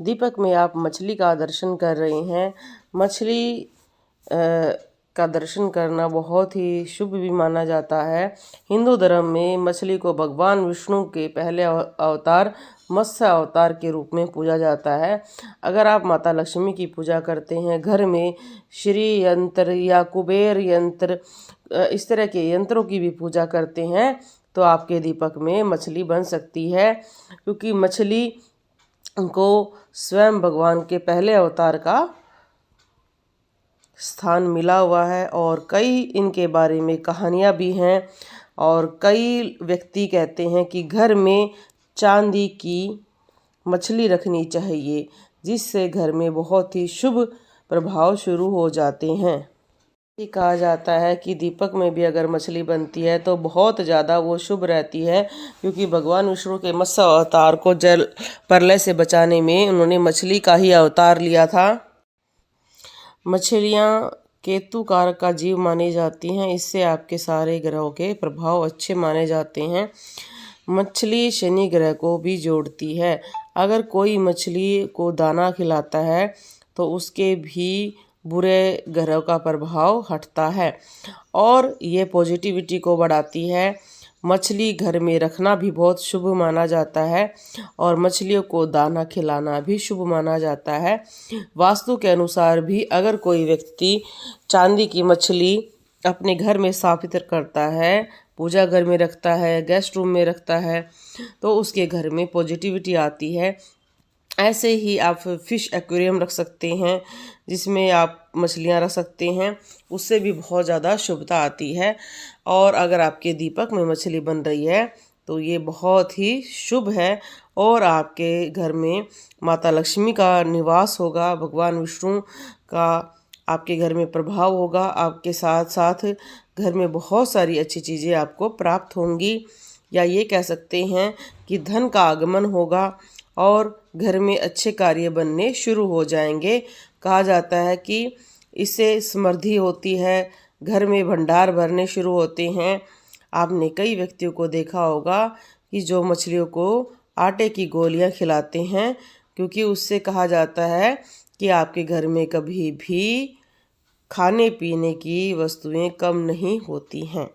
दीपक में आप मछली का दर्शन कर रहे हैं। मछली का दर्शन करना बहुत ही शुभ भी माना जाता है। हिंदू धर्म में मछली को भगवान विष्णु के पहले अवतार मत्स्य अवतार के रूप में पूजा जाता है। अगर आप माता लक्ष्मी की पूजा करते हैं, घर में श्री यंत्र या कुबेर यंत्र इस तरह के यंत्रों की भी पूजा करते हैं तो आपके दीपक में मछली बन सकती है, क्योंकि मछली को स्वयं भगवान के पहले अवतार का स्थान मिला हुआ है और कई इनके बारे में कहानियाँ भी हैं। और कई व्यक्ति कहते हैं कि घर में चांदी की मछली रखनी चाहिए, जिससे घर में बहुत ही शुभ प्रभाव शुरू हो जाते हैं। ये कहा जाता है कि दीपक में भी अगर मछली बनती है तो बहुत ज़्यादा वो शुभ रहती है, क्योंकि भगवान विष्णु के मत्स्य अवतार को जल प्रलय से बचाने में उन्होंने मछली का ही अवतार लिया था। मछलियाँ केतु कारक का जीव मानी जाती हैं, इससे आपके सारे ग्रहों के प्रभाव अच्छे माने जाते हैं। मछली शनि ग्रह को भी जोड़ती है। अगर कोई मछली को दाना खिलाता है तो उसके भी बुरे ग्रहों का प्रभाव हटता है और ये पॉजिटिविटी को बढ़ाती है। मछली घर में रखना भी बहुत शुभ माना जाता है और मछलियों को दाना खिलाना भी शुभ माना जाता है। वास्तु के अनुसार भी अगर कोई व्यक्ति चांदी की मछली अपने घर में स्थापित करता है, पूजा घर में रखता है, गेस्ट रूम में रखता है, तो उसके घर में पॉजिटिविटी आती है। ऐसे ही आप फिश एक्वेरियम रख सकते हैं, जिसमें आप मछलियां रख सकते हैं, उससे भी बहुत ज़्यादा शुभता आती है। और अगर आपके दीपक में मछली बन रही है तो ये बहुत ही शुभ है और आपके घर में माता लक्ष्मी का निवास होगा, भगवान विष्णु का आपके घर में प्रभाव होगा। आपके साथ साथ घर में बहुत सारी अच्छी चीज़ें आपको प्राप्त होंगी, या ये कह सकते हैं कि धन का आगमन होगा और घर में अच्छे कार्य बनने शुरू हो जाएंगे। कहा जाता है कि इससे समृद्धि होती है, घर में भंडार भरने शुरू होते हैं। आपने कई व्यक्तियों को देखा होगा कि जो मछलियों को आटे की गोलियां खिलाते हैं, क्योंकि उससे कहा जाता है कि आपके घर में कभी भी खाने पीने की वस्तुएं कम नहीं होती हैं।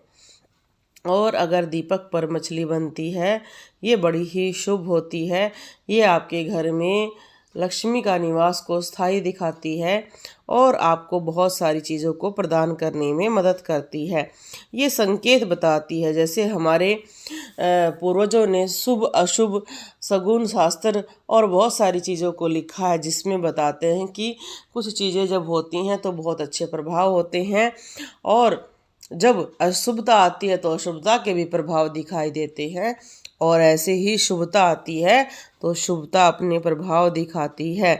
और अगर दीपक पर मछली बनती है, ये बड़ी ही शुभ होती है। ये आपके घर में लक्ष्मी का निवास को स्थायी दिखाती है और आपको बहुत सारी चीज़ों को प्रदान करने में मदद करती है। ये संकेत बताती है, जैसे हमारे पूर्वजों ने शुभ अशुभ सगुन शास्त्र और बहुत सारी चीज़ों को लिखा है, जिसमें बताते हैं कि कुछ चीज़ें जब होती हैं तो बहुत अच्छे प्रभाव होते हैं और जब अशुभता आती है तो अशुभता के भी प्रभाव दिखाई देते हैं, और ऐसे ही शुभता आती है तो शुभता अपने प्रभाव दिखाती है।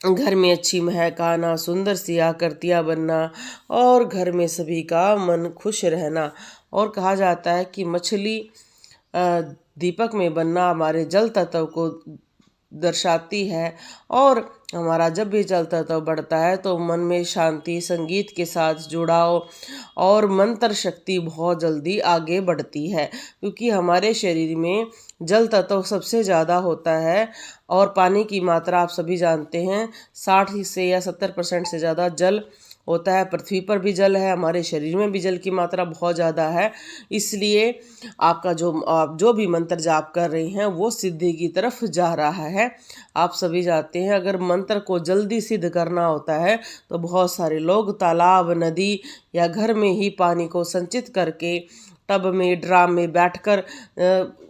घर में अच्छी महक आना, सुंदर सी आकृतियाँ बनना और घर में सभी का मन खुश रहना। और कहा जाता है कि मछली दीपक में बनना हमारे जल तत्व को दर्शाती है और हमारा जब भी जल तत्व बढ़ता है तो मन में शांति, संगीत के साथ जुड़ाव और मंत्र शक्ति बहुत जल्दी आगे बढ़ती है, क्योंकि हमारे शरीर में जल तत्व सबसे ज़्यादा होता है और पानी की मात्रा आप सभी जानते हैं 60 से या 70% से ज़्यादा जल होता है। पृथ्वी पर भी जल है, हमारे शरीर में भी जल की मात्रा बहुत ज़्यादा है। इसलिए आपका आप जो भी मंत्र जाप कर रहे हैं वो सिद्धि की तरफ जा रहा है। आप सभी जानते हैं अगर मंत्र को जल्दी सिद्ध करना होता है तो बहुत सारे लोग तालाब, नदी या घर में ही पानी को संचित करके टब में, ड्राम में बैठकर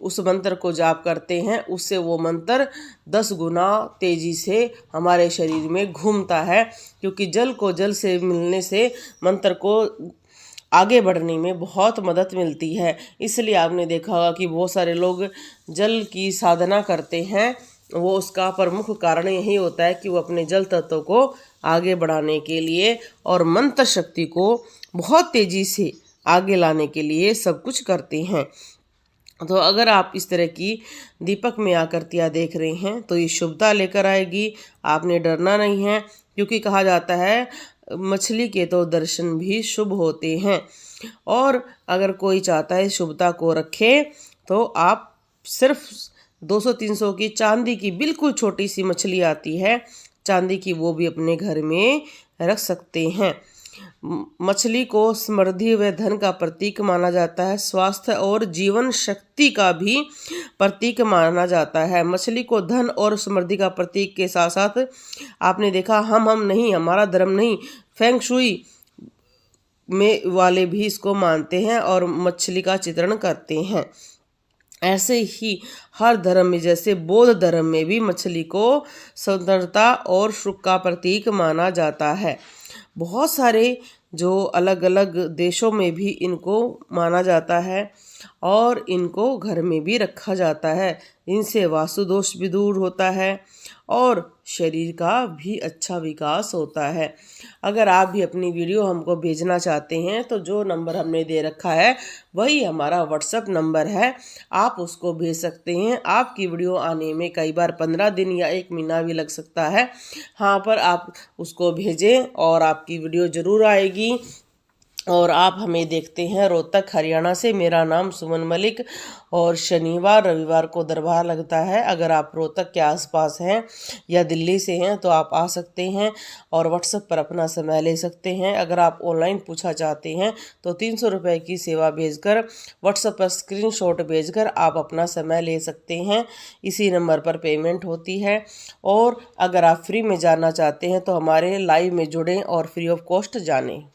उस मंत्र को जाप करते हैं। उससे वो मंत्र 10 गुना तेजी से हमारे शरीर में घूमता है, क्योंकि जल को जल से मिलने से मंत्र को आगे बढ़ने में बहुत मदद मिलती है। इसलिए आपने देखा होगा कि बहुत सारे लोग जल की साधना करते हैं, वो उसका प्रमुख कारण यही होता है कि वो अपने जल तत्व को आगे बढ़ाने के लिए और मंत्र शक्ति को बहुत तेजी से आगे लाने के लिए सब कुछ करते हैं। तो अगर आप इस तरह की दीपक में आकृतियाँ देख रहे हैं तो ये शुभता लेकर आएगी। आपने डरना नहीं है, क्योंकि कहा जाता है मछली के तो दर्शन भी शुभ होते हैं। और अगर कोई चाहता है शुभता को रखे तो आप सिर्फ 200-300 की चांदी की बिल्कुल छोटी सी मछली आती है चांदी की, वो भी अपने घर में रख सकते हैं। मछली को समृद्धि व धन का प्रतीक माना जाता है। स्वास्थ्य और जीवन शक्ति का भी प्रतीक माना जाता है। मछली को धन और समृद्धि का प्रतीक के साथ साथ आपने देखा हम नहीं, हमारा धर्म नहीं, फेंग शुई में वाले भी इसको मानते हैं और मछली का चित्रण करते हैं। ऐसे ही हर धर्म में, जैसे बौद्ध धर्म में भी मछली को स्वतंत्रता और सुख का प्रतीक माना जाता है। बहुत सारे जो अलग अलग देशों में भी इनको माना जाता है और इनको घर में भी रखा जाता है। इनसे वास्तु दोष भी दूर होता है और शरीर का भी अच्छा विकास होता है। अगर आप भी अपनी वीडियो हमको भेजना चाहते हैं तो जो नंबर हमने दे रखा है वही हमारा व्हाट्सएप नंबर है, आप उसको भेज सकते हैं। आपकी वीडियो आने में कई बार 15 दिन या 1 महीना भी लग सकता है। हाँ, पर आप उसको भेजें और आपकी वीडियो ज़रूर आएगी। और आप हमें देखते हैं रोहतक हरियाणा से। मेरा नाम सुमन मलिक और शनिवार रविवार को दरबार लगता है। अगर आप रोहतक के आसपास हैं या दिल्ली से हैं तो आप आ सकते हैं और व्हाट्सएप पर अपना समय ले सकते हैं। अगर आप ऑनलाइन पूछा चाहते हैं तो 300 रुपये की सेवा भेजकर व्हाट्सएप पर स्क्रीनशॉट भेजकर आप अपना समय ले सकते हैं। इसी नंबर पर पेमेंट होती है। और अगर आप फ्री में जानना चाहते हैं तो हमारे लाइव में जुड़ें और फ्री ऑफ कॉस्ट जानें।